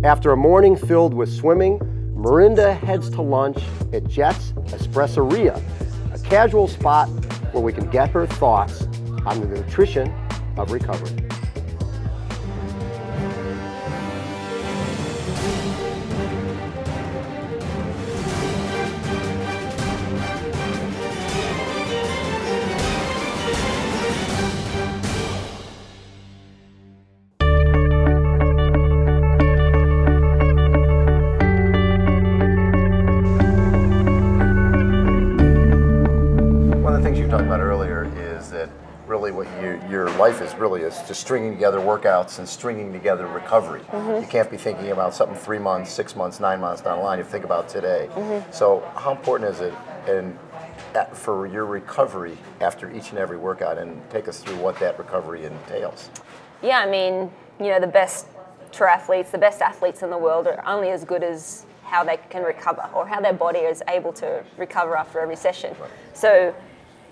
After a morning filled with swimming, Mirinda heads to lunch at Jet's Espressoria, a casual spot where we can get her thoughts on the nutrition of recovery. Talked about earlier is that really what your life is really is just stringing together workouts and stringing together recovery. You can't be thinking about something 3 months, 6 months, 9 months down the line. You think about today. So how important is it for your recovery after each and every workout, and take us through what that recovery entails? Yeah, I mean, you know, the best triathletes, the best athletes in the world are only as good as how they can recover, or how their body is able to recover after every session. Right. So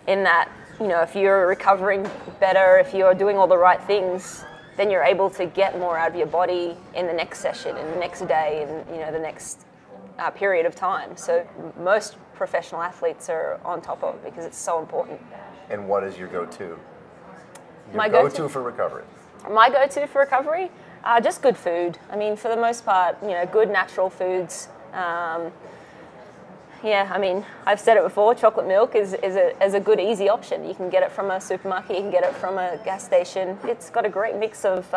in that, you know, if you're recovering better, if you're doing all the right things, then you're able to get more out of your body in the next session, in the next day, and, you know, the next period of time. So most professional athletes are on top of it because it's so important. And what is your go-to? My go-to for recovery? My go-to for recovery? Just good food. I mean, for the most part, you know, good natural foods. Yeah, I mean, I've said it before, chocolate milk is a good, easy option. You can get it from a supermarket, you can get it from a gas station. It's got a great mix of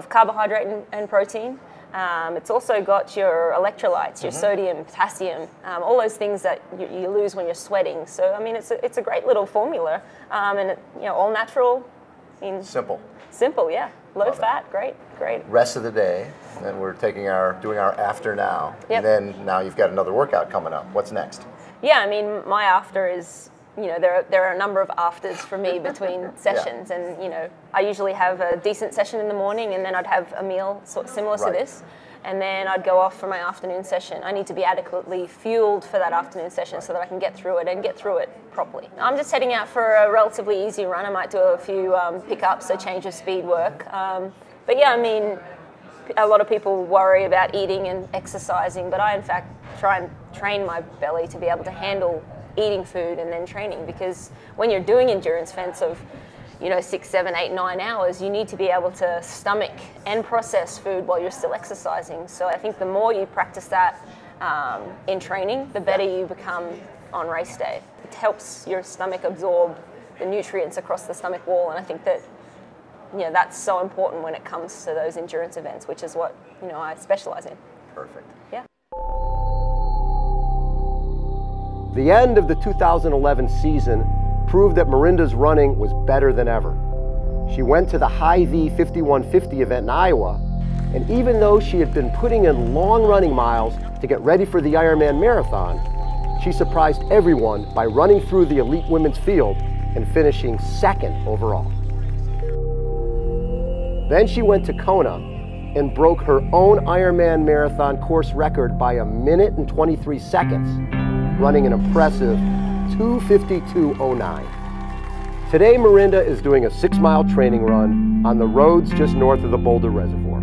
carbohydrate and protein. It's also got your electrolytes, your sodium, potassium, all those things that you lose when you're sweating. So, I mean, it's a great little formula, and it, you know, all natural. Simple. Simple, yeah. Low fat, great. Rest of the day, and then we're doing our after now. Yep. And then now you've got another workout coming up. What's next? Yeah, I mean, my after is, you know, there are a number of afters for me between sessions, and, you know, I usually have a decent session in the morning, and then I'd have a meal sort of similar to this, and then I'd go off for my afternoon session. I need to be adequately fueled for that afternoon session so that I can get through it, and get through it properly. I'm just heading out for a relatively easy run. I might do a few pickups, so change of speed work. But yeah, I mean, a lot of people worry about eating and exercising, but I in fact try and train my belly to be able to handle eating food and then training, because when you're doing endurance events of, you know, 6, 7, 8, 9 hours, you need to be able to stomach and process food while you're still exercising. So I think the more you practice that in training, the better you become on race day. It helps your stomach absorb the nutrients across the stomach wall, and I think that, you know, that's so important when it comes to those endurance events, which is what, you know, I specialize in. Perfect. Yeah. The end of the 2011 season proved that Mirinda's running was better than ever. She went to the Hy-Vee 5150 event in Iowa, and even though she had been putting in long running miles to get ready for the Ironman Marathon, she surprised everyone by running through the elite women's field and finishing second overall. Then she went to Kona and broke her own Ironman Marathon course record by 1 minute and 23 seconds, running an impressive 2:52:09. Today, Mirinda is doing a 6-mile training run on the roads just north of the Boulder Reservoir.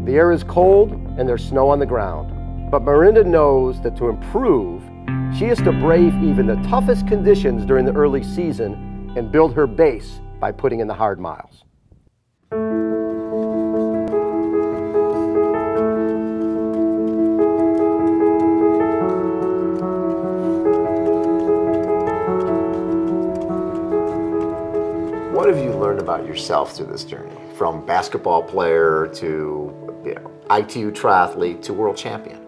The air is cold and there's snow on the ground, but Mirinda knows that to improve, she has to brave even the toughest conditions during the early season and build her base by putting in the hard miles. What have you learned about yourself through this journey? From basketball player to, you know, ITU triathlete to world champion.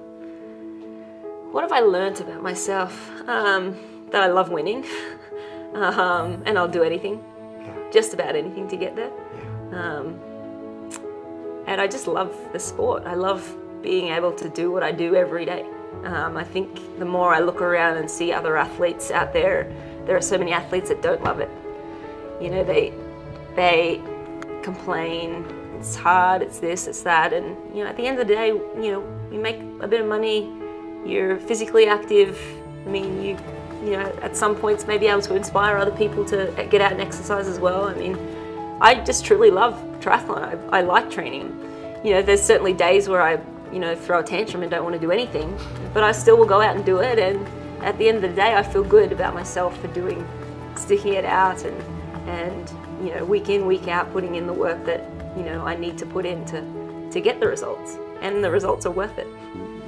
What have I learned about myself? That I love winning, and I'll do anything, just about anything to get there. And I just love the sport. I love being able to do what I do every day. I think the more I look around and see other athletes out there, there are so many athletes that don't love it. You know, they complain, it's hard, it's this, it's that, and, you know, at the end of the day, you know, you make a bit of money, you're physically active. I mean, you know, at some points may be able to inspire other people to get out and exercise as well. I mean, I just truly love triathlon. I like training. you know, there's certainly days where I, you know, throw a tantrum and don't want to do anything, but I still will go out and do it. And at the end of the day, I feel good about myself for sticking it out and you know, week in, week out, putting in the work that, you know, I need to put in to get the results. And the results are worth it.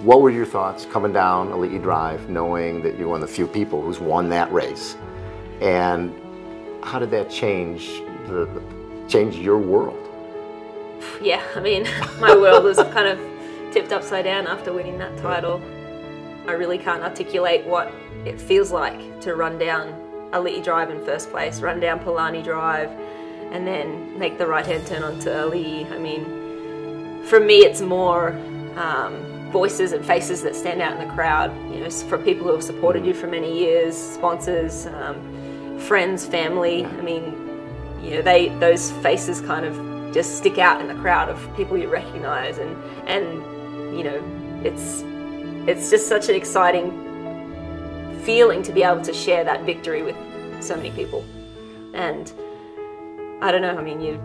What were your thoughts coming down Elite Drive, knowing that you're one of the few people who's won that race? And how did that change your world? Yeah, I mean, my world was kind of tipped upside down after winning that title. I really can't articulate what it feels like to run down Elite Drive in first place, run down Polani Drive, and then make the right-hand turn onto Elite. I mean, for me, it's more voices and faces that stand out in the crowd. You know, for people who have supported you for many years, sponsors, friends, family. I mean, you know, those faces kind of just stick out in the crowd of people you recognize, and you know, it's just such an exciting feeling to be able to share that victory with so many people. And I don't know, I mean,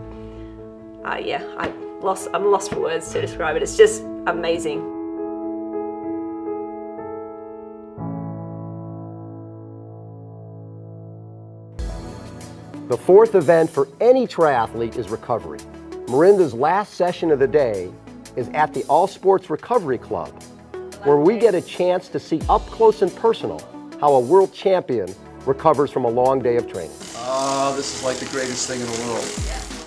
I'm lost for words to describe it. It's just amazing. The fourth event for any triathlete is recovery. Mirinda's last session of the day is at the All Sports Recovery Club, where we get a chance to see up close and personal how a world champion recovers from a long day of training. This is like the greatest thing in the world.